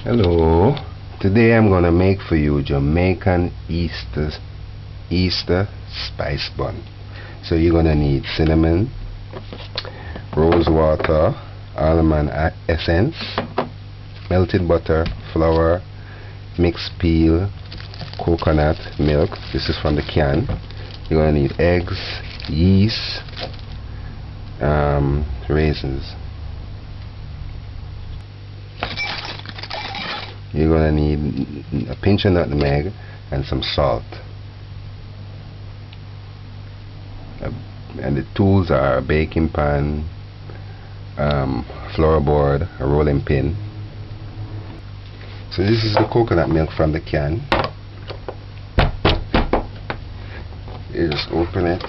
Hello. Today I'm gonna make for you Jamaican Easter spice bun. So you're gonna need cinnamon, rose water, almond essence, melted butter, flour, mixed peel, coconut milk. This is from the can. You're gonna need eggs, yeast, raisins. You're gonna need a pinch of nutmeg and some salt. And the tools are a baking pan, floorboard, a rolling pin. So this is the coconut milk from the can. You just open it.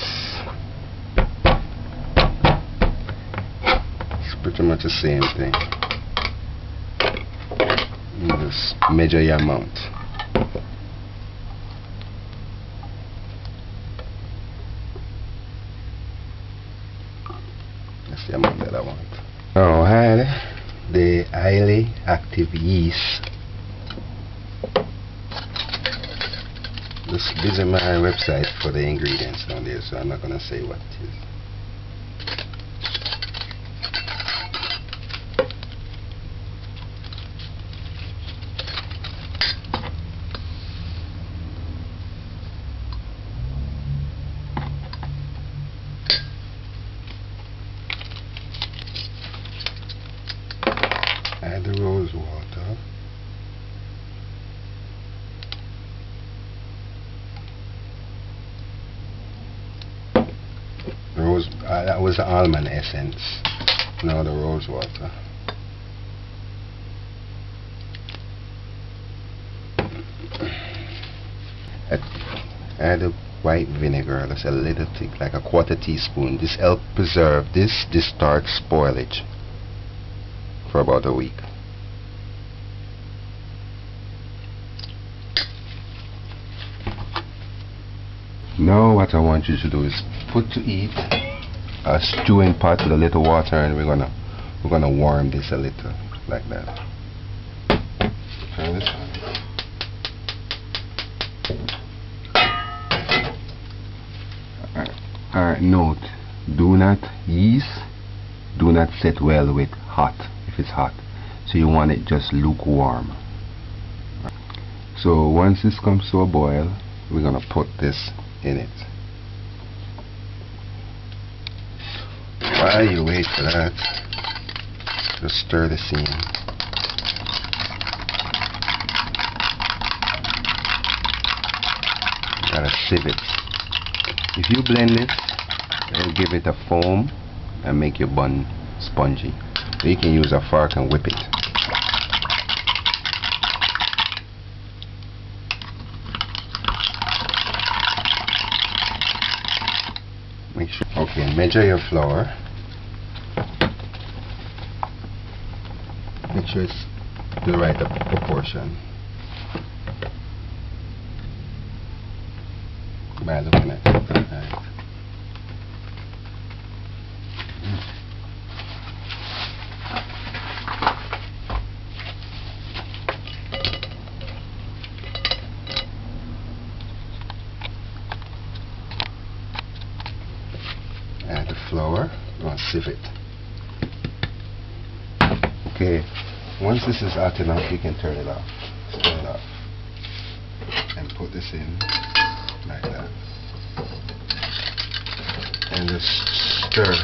It's pretty much the same thing. You just measure your amount. That's the amount that I want. Now add the highly active yeast. Just visit my website for the ingredients down there, so I'm not gonna say what it is. Add the rose water. That was the almond essence. Now the rose water. Add the white vinegar. That's a little thick, like a quarter teaspoon. This helps preserve this starts spoilage for about a week. Now what I want you to do is put to eat a stewing pot with a little water, and we're gonna warm this a little like that. Turn this on. Alright, note, do not set well with hot if it's hot. So you want it just lukewarm. So once this comes to a boil, we're gonna put this in it. While you wait for that, just stir the seam. You gotta sieve it. If you blend it, it'll give it a foam and make your bun spongy. So you can use a fork and whip it. Make sure. Okay, measure your flour. Make sure it's the right proportion. By looking at it. Right. Add the flour. Now sieve it. Okay. Once this is hot enough, you can turn it off. Turn it off. And put this in like that. And just stir.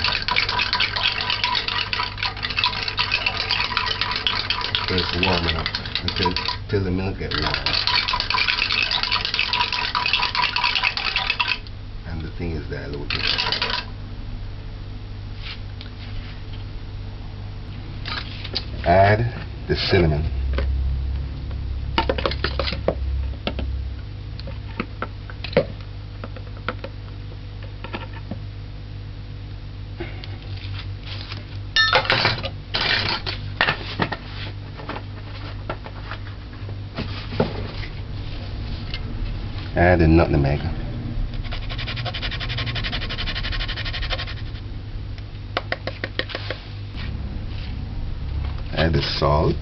Until it's warm enough. Until the milk gets warm. And the thing is diluted. Add the cinnamon. Add the nutmeg. Add the salt.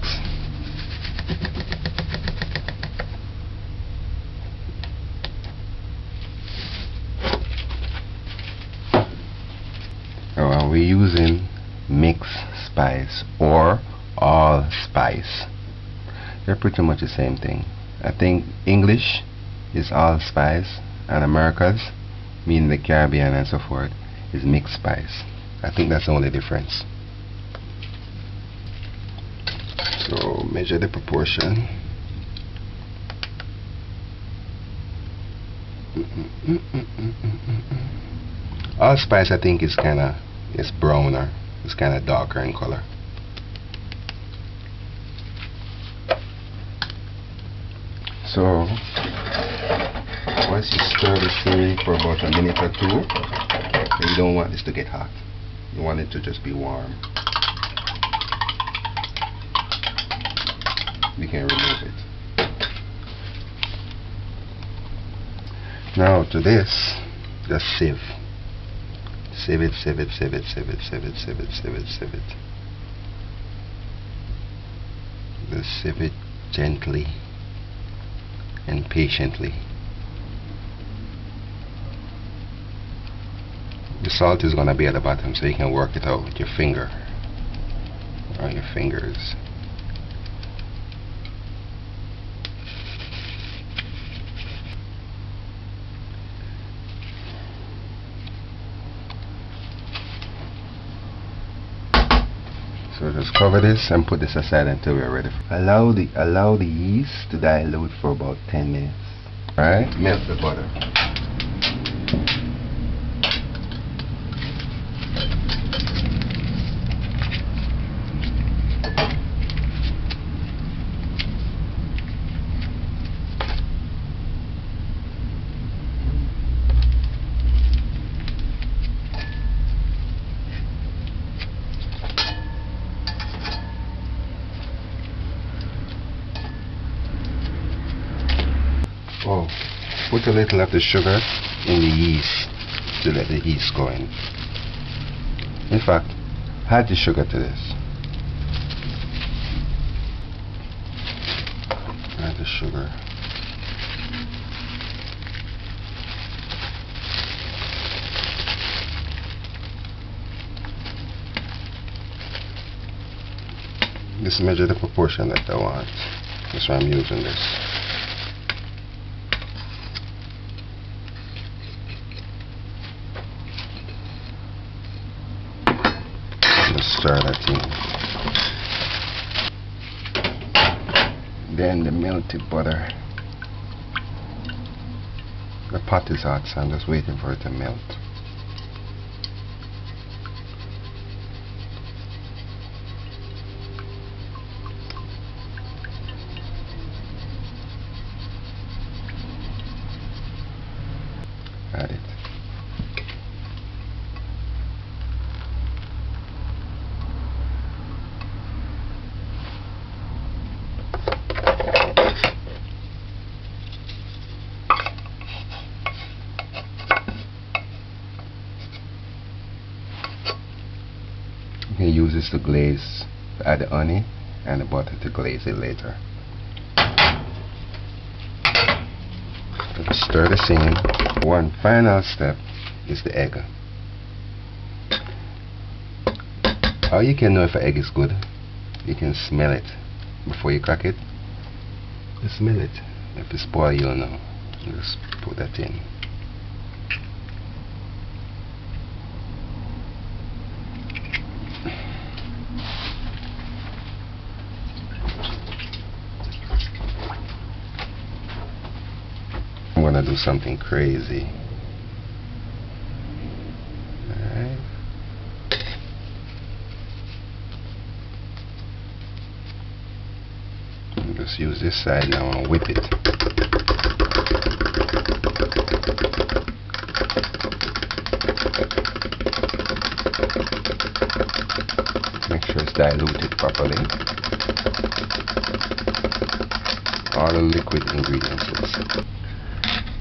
Now we're using mixed spice or allspice. They're pretty much the same thing. I think English is allspice and Americas, meaning the Caribbean and so forth, is mixed spice. I think that's the only difference. So measure the proportion. Allspice I think is it's browner, it's kind of darker in color. So once you stir the searing for about a minute or two, you don't want this to get hot. You want it to just be warm. You can remove it. Now to this, just sieve. Sieve it, sieve it, sieve it, sieve it, sieve it, sieve it, sieve it, sieve it. Just sieve it gently and patiently. The salt is going to be at the bottom, so you can work it out with your finger or your fingers. So just cover this and put this aside until we're ready. Allow the yeast to dilute for about 10 minutes. Alright, melt the butter. Oh, put a little of the sugar in the yeast to let the yeast go in. In fact, add the sugar to this. Add the sugar. Just measure the proportion that I want. That's why I'm using this. Stir that in. Then the melted butter. The pot is hot, so I'm just waiting for it to melt. Add it. You can use this to glaze, add the honey and the butter to glaze it later. Stir the same. One final step is the egg. How you can know if an egg is good? You can smell it before you crack it. You smell it. If it's spoiled, you'll know. You just put that in. I'm gonna do something crazy. Alright. Just use this side now and whip it. Make sure it's diluted properly. All the liquid ingredients.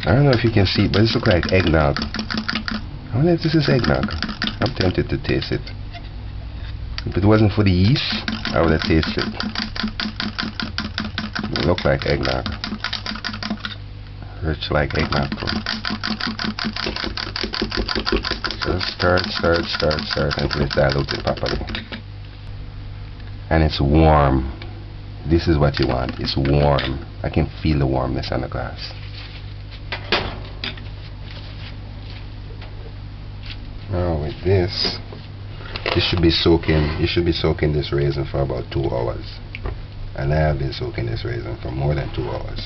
I don't know if you can see it, but this looks like eggnog. I wonder if this is eggnog. I'm tempted to taste it. If it wasn't for the yeast, I would have tasted it. It looked like eggnog. Rich like eggnog too. Just stir until it's diluted properly. And it's warm. This is what you want. It's warm. I can feel the warmness on the glass. Now with this, you should be soaking this raisin for about 2 hours. And I have been soaking this raisin for more than 2 hours.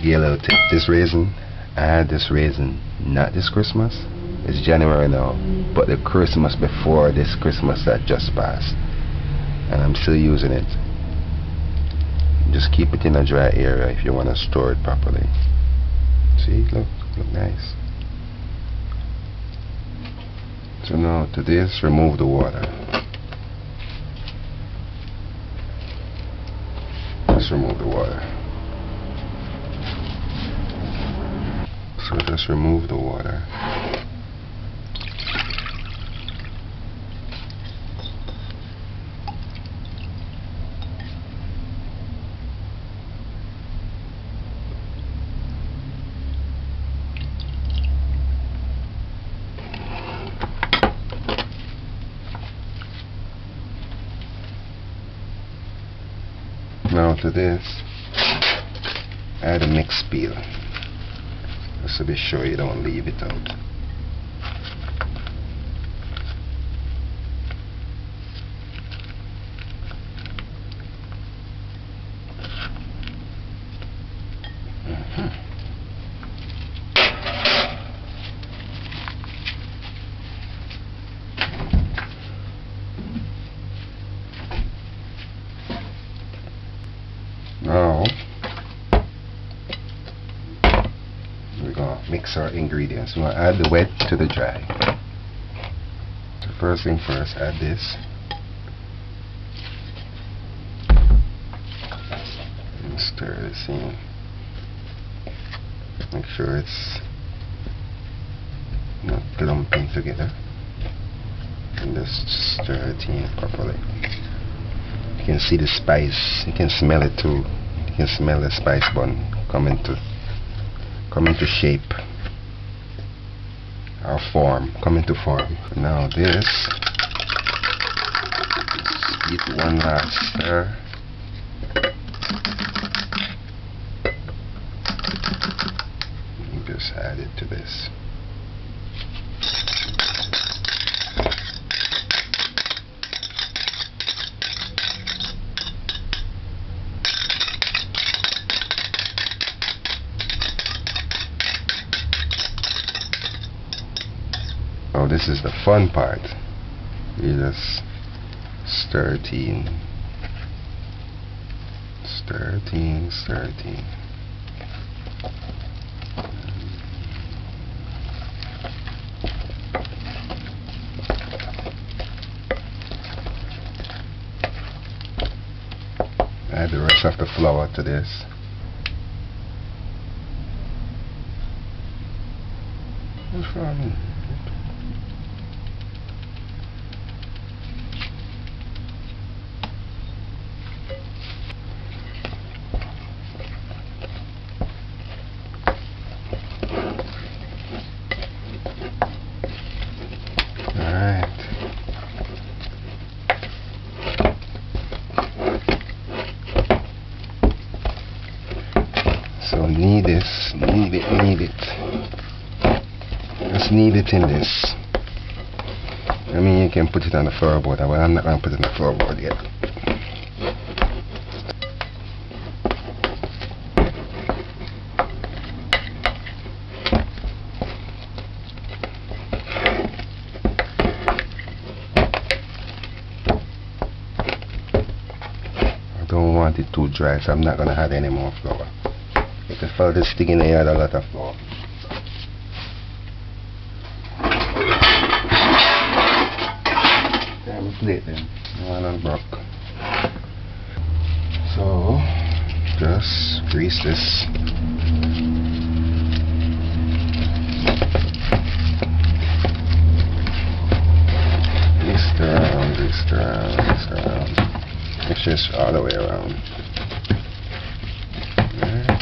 Get a little tip. This raisin, I had this raisin not this Christmas. It's January now, but the Christmas before this Christmas that just passed. And I'm still using it. Just keep it in a dry area if you want to store it properly. See, look nice. So now to this, remove the water. Just remove the water. So just remove the water. Now to this, add a mixed peel, just to be sure you don't leave it out. Now we're gonna mix our ingredients. We're gonna add the wet to the dry. So first thing first, add this. And stir this in. Make sure it's not clumping together. And just stir it in properly. You can see the spice, you can smell it too. You can smell the spice bun come into shape or come into form. Now this, just give it one last stir. And just add it to this. Oh, this is the fun part. You just stir it in. Stir it in, stir it in. Add the rest of the flour to this. What's wrong? So knead this, knead it. Just knead it in this. I mean, you can put it on the floorboard, but I'm not going to put it on the floorboard yet. I don't want it too dry, so I'm not going to add any more flour. If I felt this sticking in, I add a lot of flour. Plate then, one on brock. So just grease this. Stir around this. this all the way around. Right.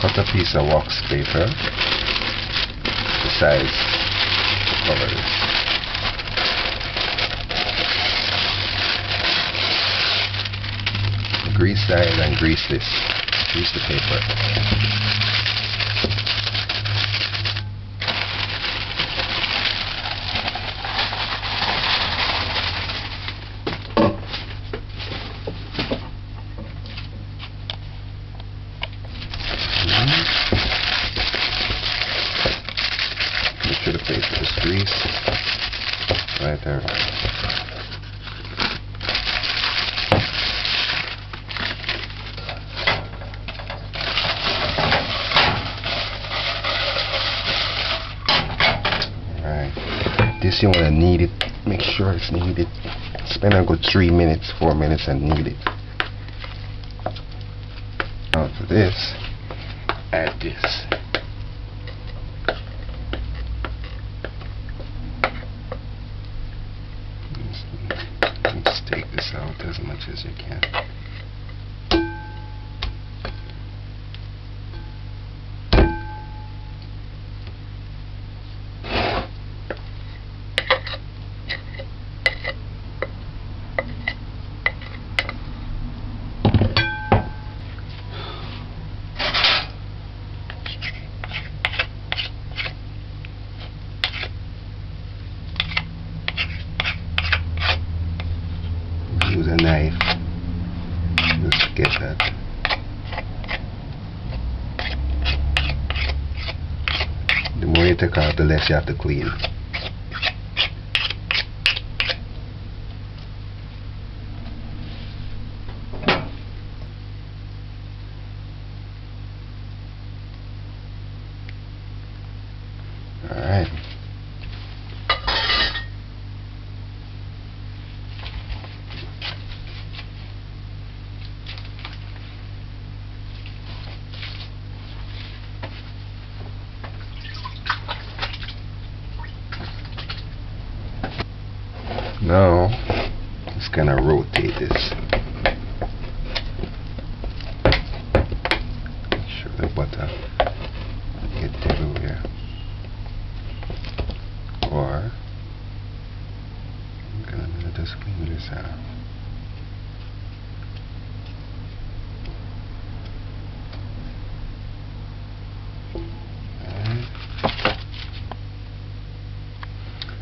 Cut a piece of wax paper the size to cover this. Grease side and grease this. Grease the paper. Make sure the paper is greased right there. This you want to knead it, make sure it's kneaded. Spend a good 3 minutes, 4 minutes and knead it. Now to this, add this. Just take this out as much as you can. Use a knife, just get that. The more you take out, the less you have to clean. Alright. Now, just gonna rotate this. Make sure the butter gets everywhere. Or, I'm gonna just clean this out.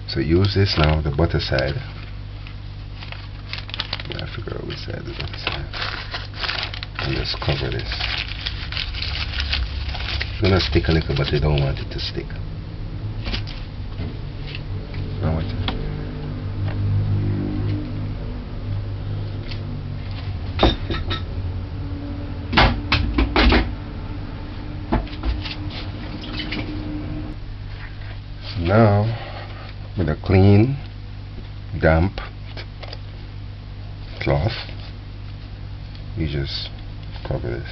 So use this now, the butter side. I figure out which side the butter side. And just cover this. It's gonna stick a little, but you don't want it to stick. Now what? So now, with a clean, damp cloth, you just cover this.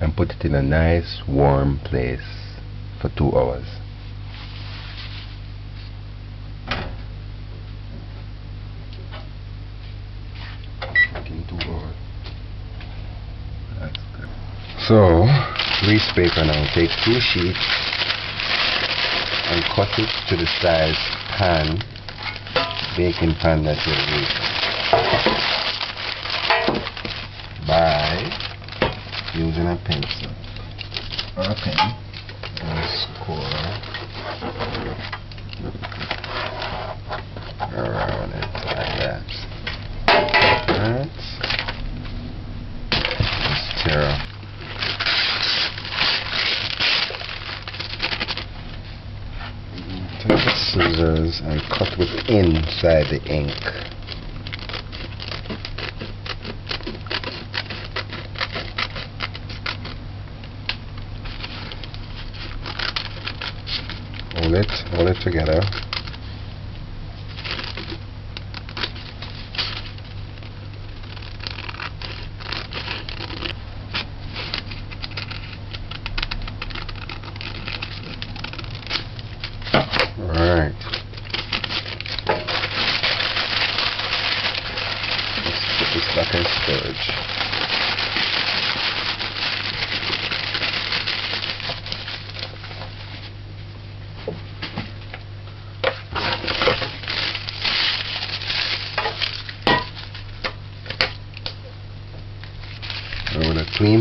And put it in a nice warm place for 2 hours. In 2 hours. That's good. So, grease paper now. Take 2 sheets and cut it to the size pan, baking pan that you're using by using a pencil or a pen and score around it like that. Alright. Just tear off. Take the scissors and cut with inside the ink. Hold it together.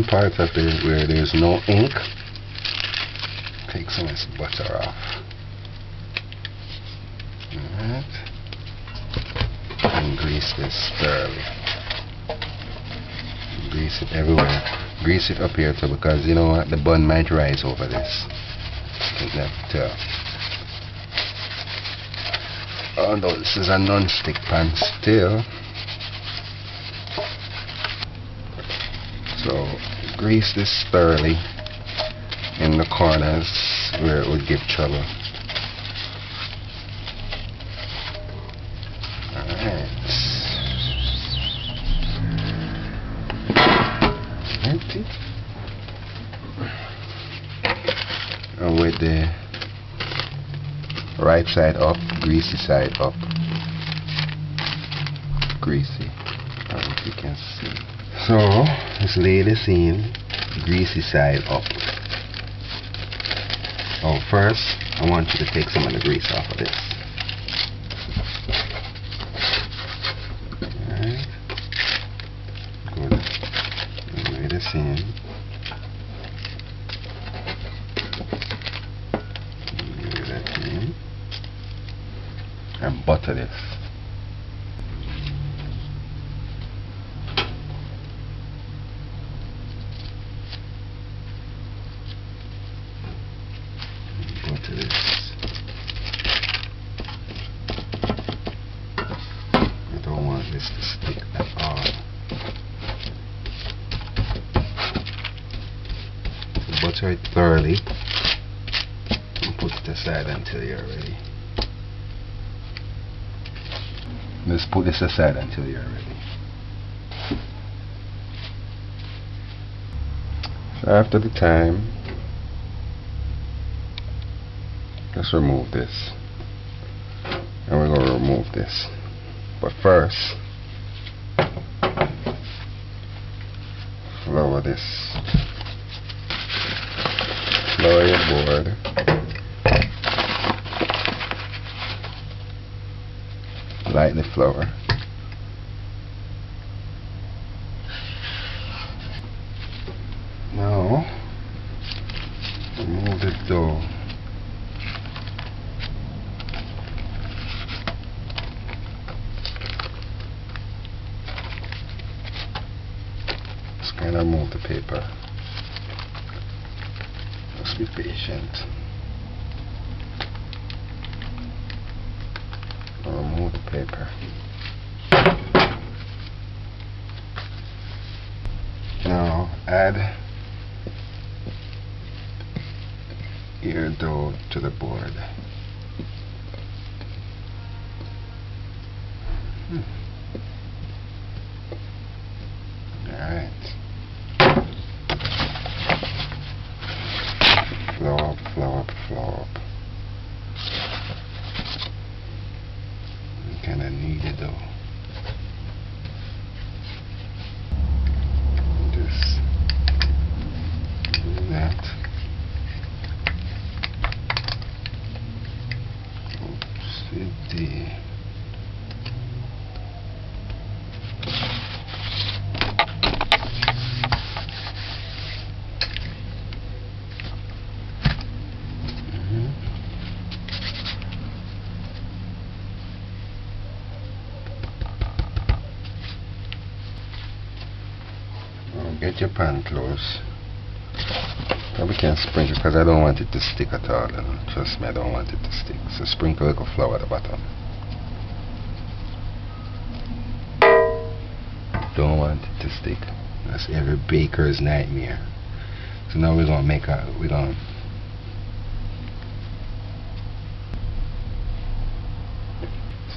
certain parts of it where there's no ink, take some of this butter off. Alright. And grease this thoroughly. Grease it everywhere. Grease it up here too, because you know what, the bun might rise over this. Like that. Although this is a non-stick pan still. So grease this thoroughly in the corners where it would give trouble. Alright. And with the right side up, greasy side up. Greasy, as you can see. So let's lay this in, greasy side up. Oh, first I want you to take some of the grease off of this. Alright. Good. Lay this in. Lay that in. And butter this. Butter this. I don't want this to stick at all. So butter it thoroughly and put it aside until you're ready. Let's put this aside until you're ready. So after the time, let's remove this. And we're going to remove this. But first, flour this. Flour your board. Light the flour. Now, remove the dough. Just kind of move the paper. Just be patient. Remove the paper. Now add your dough to the board. Alright. Flour up, flour up, flour up. You kinda knead it though. Just do that. Oopsie. Get your pan close. Probably can't sprinkle because I don't want it to stick at all. Trust me, I don't want it to stick. So sprinkle a little flour at the bottom. Don't want it to stick. That's every baker's nightmare. So now we're gonna make a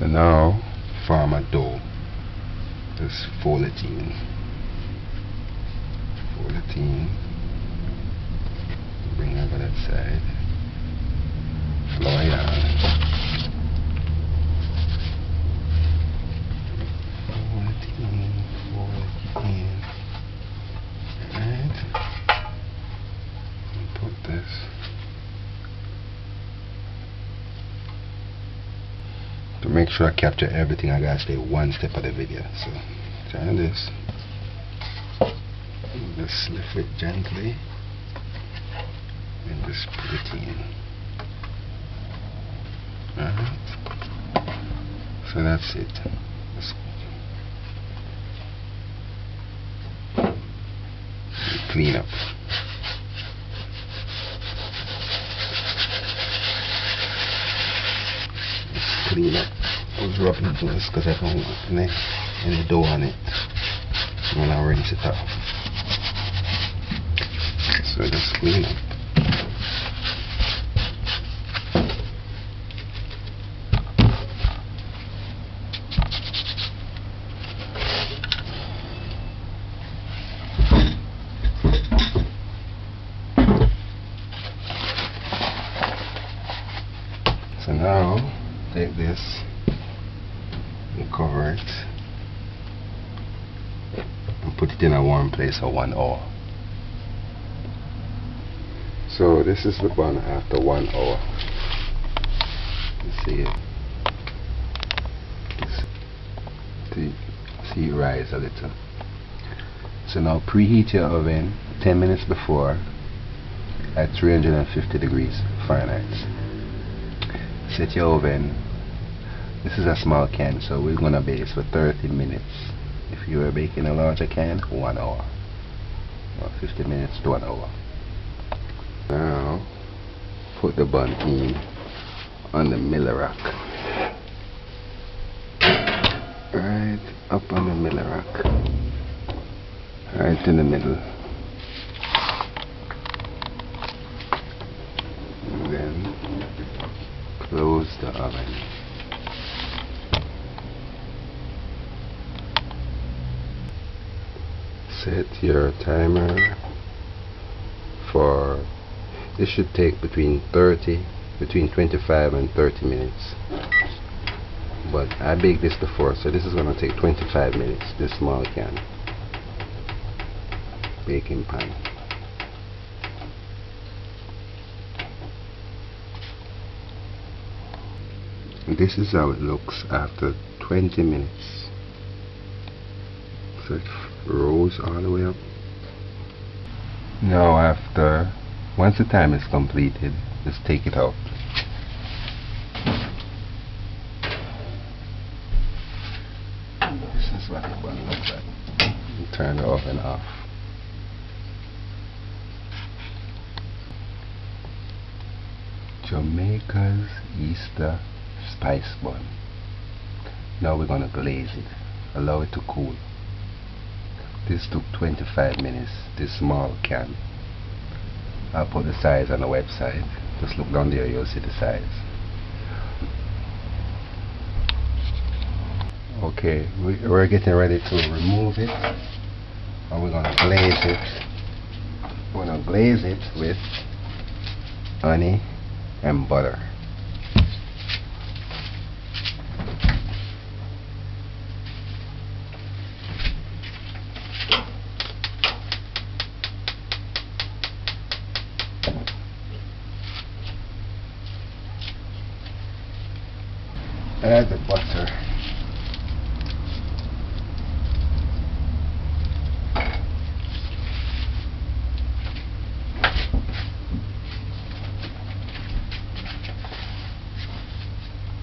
So now form a dough. Just fold it in. Fold it in. Bring it over that side. Flour it on. Fold it in. Fold it in. Alright. And put this. To make sure I capture everything, I gotta stay one step of the video. So turn this. Just lift it gently and just put it in. Alright. So that's it. Just clean up. Just clean up. I was rubbing this because I don't want any dough on it when I rinse it off. So just clean up. So now take this and cover it and put it in a warm place for 1 hour. So this is the bun after 1 hour. You see it? See it rise a little. So now preheat your oven 10 minutes before at 350 degrees Fahrenheit. Set your oven. This is a small can, so we're gonna bake this for 30 minutes. If you were baking a larger can, 1 hour. Or 50 minutes to 1 hour. Now put the bun in on the miller rack. Right up on the miller rack. Right in the middle. And then close the oven. Set your timer for, this should take between 25 and 30 minutes. But I baked this before, so this is going to take 25 minutes, this small can. Baking pan. This is how it looks after 20 minutes. So it rose all the way up. Now once the time is completed, just take it out. This is what the bun looks like. And turn the oven off. Jamaica's Easter spice bun. Now we're gonna glaze it. Allow it to cool. This took 25 minutes, this small can. I'll put the size on the website. Just look down there, you'll see the size. Okay, we're getting ready to remove it. And we're gonna glaze it. We're gonna glaze it with honey and butter. Add the butter.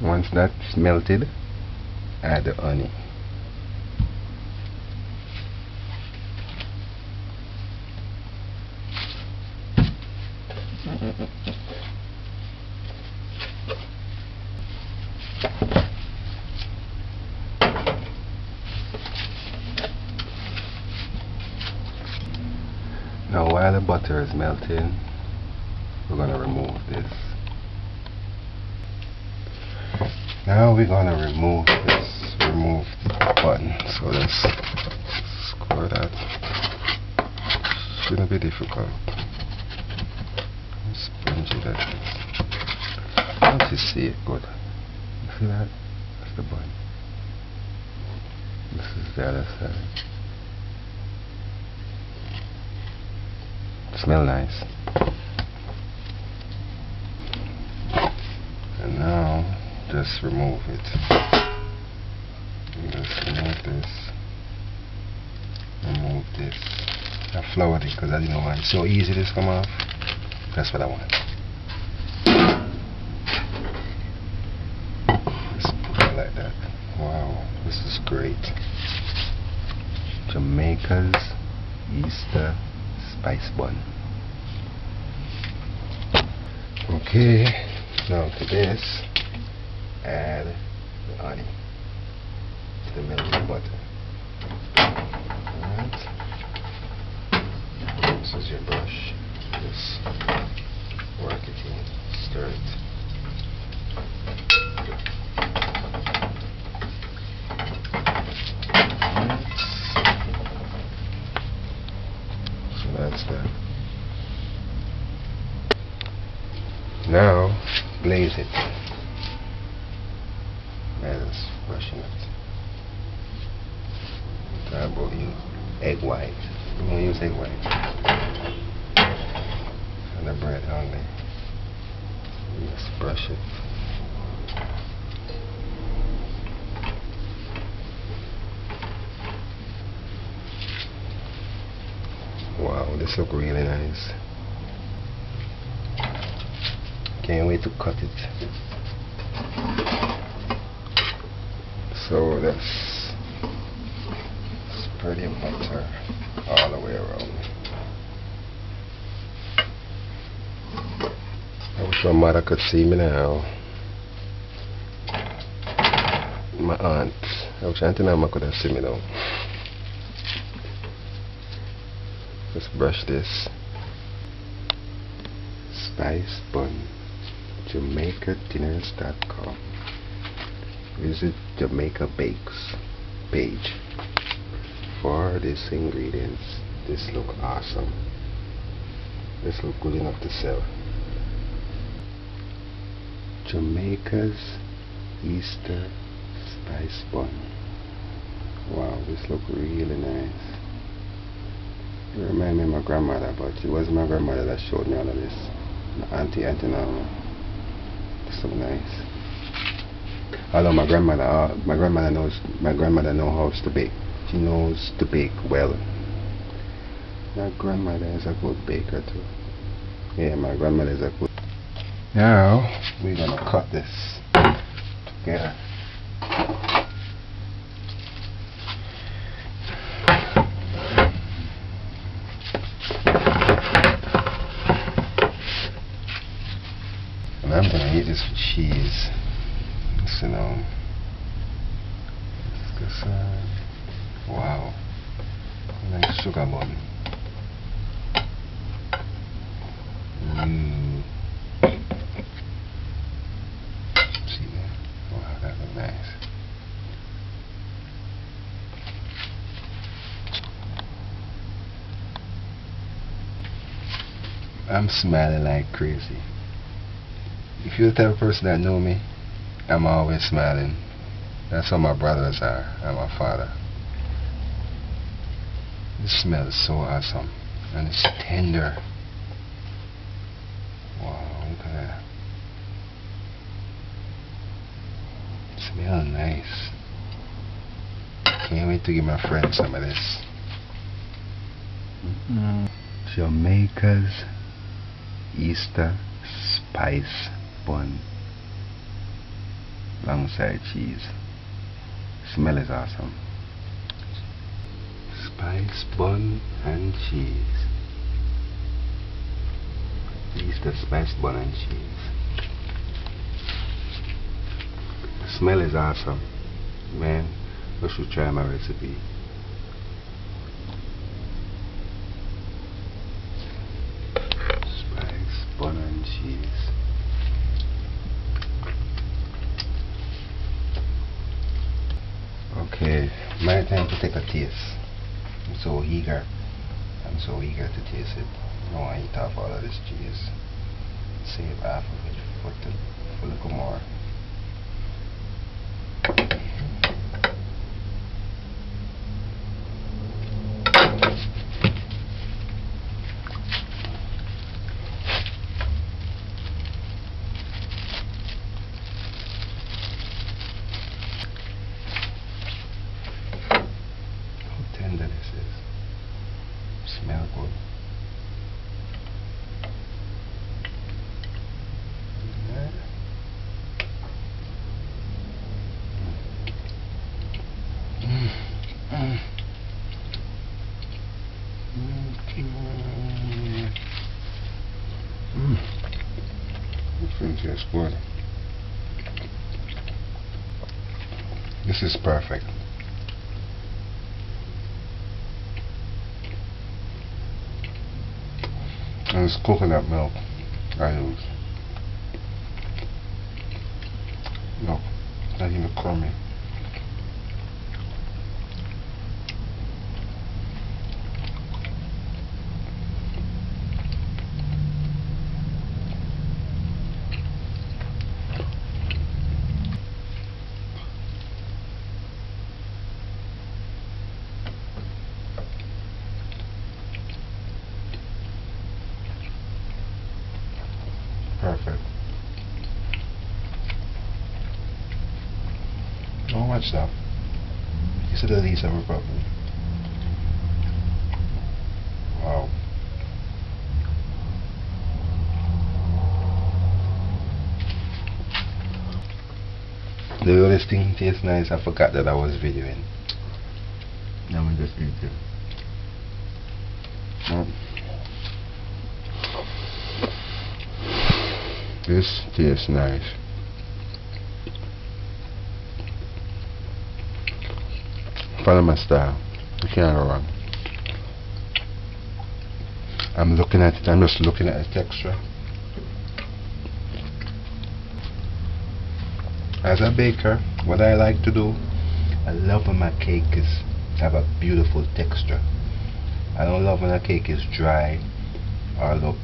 Once that's melted, add the honey. Now while the butter is melting, we're going to remove this. Now we're going to remove the bun. So let's score that. Shouldn't be difficult. Spongy that is. Once you see it, good. You see that? That's the bun. This is the other side. Smell nice. And now just remove it. Just remove this. Remove this. I floured it because I didn't want it. So easy this come off. That's what I want. Just put it like that. Wow, this is great. Jamaica's Easter spice bun. Okay, now to this, add the honey to the melted butter. Alright. This is your brush. Just work it in, stir it. Alright. So that's that. Now, glaze it. Just brushing it. Try about use egg white. I'm going to use egg white. And the bread only. Just brush it. Wow, this looks really nice. Can't wait to cut it. So that's spread your butter all the way around. I wish my mother could see me now. My aunt. I wish Auntie Nama could have seen me now. Let's brush this. Spice bun. JamaicaDinners.com. Visit Jamaica Bakes page for these ingredients. This look awesome. This look good enough to sell. Jamaica's Easter spice bun. Wow, this look really nice. It reminds me of my grandmother, but it wasn't my grandmother that showed me all of this. My auntie Nama. So nice. Although my grandmother knows how to bake. She knows to bake well. My grandmother is a good baker too. Yeah, my grandmother is a good. Now we're gonna cut this together. And I'm gonna eat this with cheese. So now, wow, nice sugar bun. See that? Wow, that looks nice. I'm smiling like crazy. If you're the type of person that know me, I'm always smiling. That's how my brothers are and my father. This smell is so awesome. And it's tender. Wow, look at that. It smells nice. Can't wait to give my friends some of this. Jamaica's Easter spice bun alongside cheese. Smell is awesome. Spice bun and cheese. Easter spice bun and cheese. The smell is awesome. Man, you should try my recipe. Spice bun and cheese. Okay, my time to take a taste. I'm so eager to taste it. I want to eat off all of this cheese. Save half of it for a little more. Tender this is. Smell Good. This is perfect. And it's coconut milk I use. Look, not even crummy. Perfect. How much stuff? You said the Lisa Republic. Wow. The other thing tastes nice. I forgot that I was videoing. Now I'm just eating. This tastes nice. Follow my style. You can't go wrong. I'm looking at it. I'm just looking at the texture. As a baker, what I like to do, I love when my cake is have a beautiful texture. I don't love when a cake is dry or look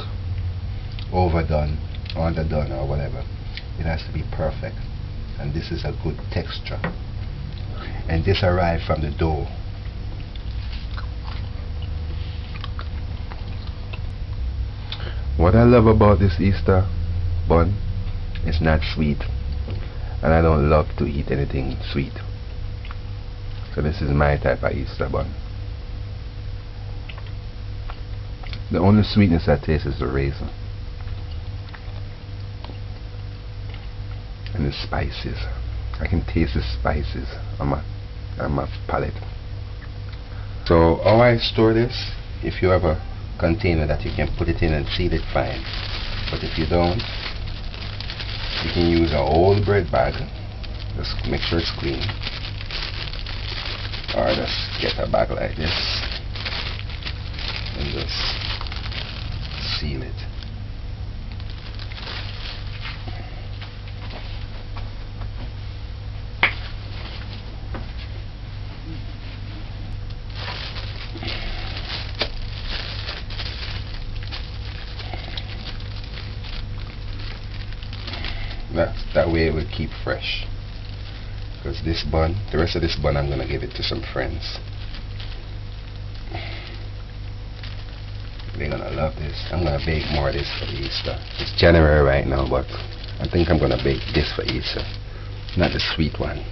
overdone, underdone or whatever. It has to be perfect, and this is a good texture. And this arrived from the dough. What I love about this Easter bun, it's not sweet, and I don't love to eat anything sweet. So this is my type of Easter bun. The only sweetness I taste is the raisin and the spices. I can taste the spices on my palate. So how I store this, if you have a container that you can put it in and seal it, fine. But if you don't, you can use an old bread bag. Just make sure it's clean, or just get a bag like this and just seal it. That way it will keep fresh. Because this bun, the rest of this bun, I'm gonna give it to some friends. They're gonna love this. I'm gonna bake more of this for Easter. It's January right now, but I think I'm gonna bake this for Easter. Not the sweet one.